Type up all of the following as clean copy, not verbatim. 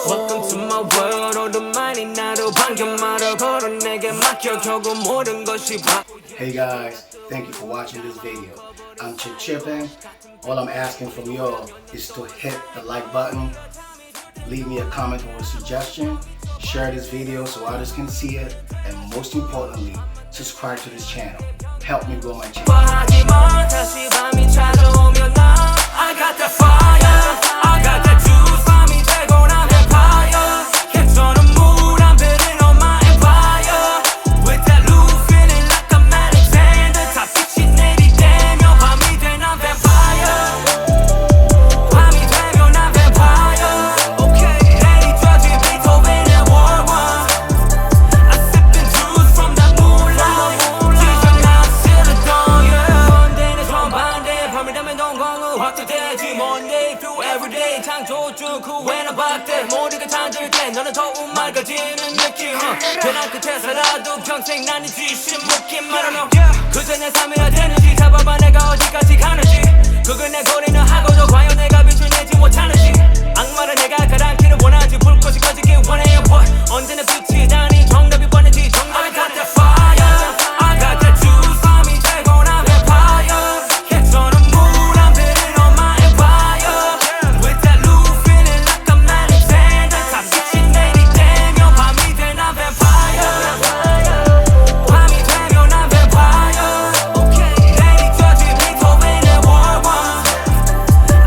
Welcome to my world. 오랜만이 나로 반겨말아 걸어 내게 맡겨 결국 모든 것이 Hey guys, thank you for watching this video. I'm Chippin. All I'm asking from y'all is to hit the like button, leave me a comment or a suggestion, share this video so others can see it, and most importantly, subscribe to this channel. Help me grow my channel. I got the fire, I got the juice, 밤이 되고 난 vampire. Can't on the mood, I'm building on my empire. With that loop, feeling like I'm Alexander. 다 빛이 내리대며 밤이 돼 난 vampire. 밤이 되면 난 vampire. Okay, 내리쳐진 베토벤의 War I. I sipping juice from that moonlight. 지금 나 till the dawn, yeah. 번데는 전반대, 밤이 되면 동공은 확대되지. Monday through everyday 창조주 그 외나 밖에 모두가 잠들 때 너는 더욱 맑아지는 느낌. 변한 끝에 살아도 평생 나는 지신 묻기만 하며 그저 내 삶이라 되는지 잡아봐 내가 어디까지 가는지. 그걸 내 고리는 하고도 과연 내가 빛을 내지 못하는지. 악마를 내가 가라앉기를 원하지 불꽃이 꺼지길 원해요 boy. 언제나 빛이 나니 정답이 뻔했지 정답이 I got that fire, I got that juice. 밤이 되고 난 vampire. Can't on the mood, I'm building on my empire. With that loop, feeling like I'm Alexander. 다 빛이 내리대며 밤이 돼 난 vampire. 밤이 되면 난 vampire. Okay, 내리쳐진 베토벤의 War I.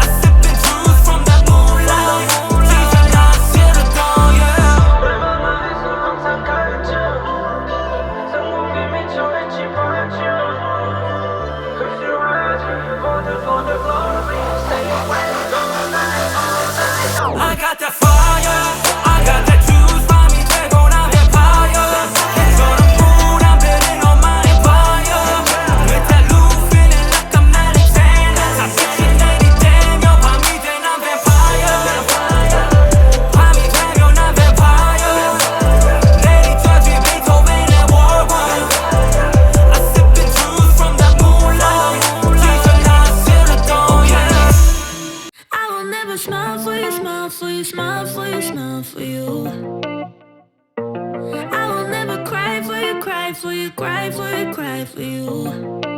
I sipping juice from that moonlight. 지금 나 till the dawn, yeah. I got that fire, I got that juice. 밤이 되고 난 vampire. Can't on the mood, I'm building on my empire. With that loop, feeling like I'm Alexander. 다 빛이 내리대며 밤이 돼 난 vampire. 밤이 되면 난 vampire. 내리쳐진 베토벤의 War I. I sipping juice from that moonlight. 지금 나 till the dawn, yeah. I will never smile for you, smile for you, smile for you, smile for you. I will never cry for you, cry for you, cry for you, cry for you.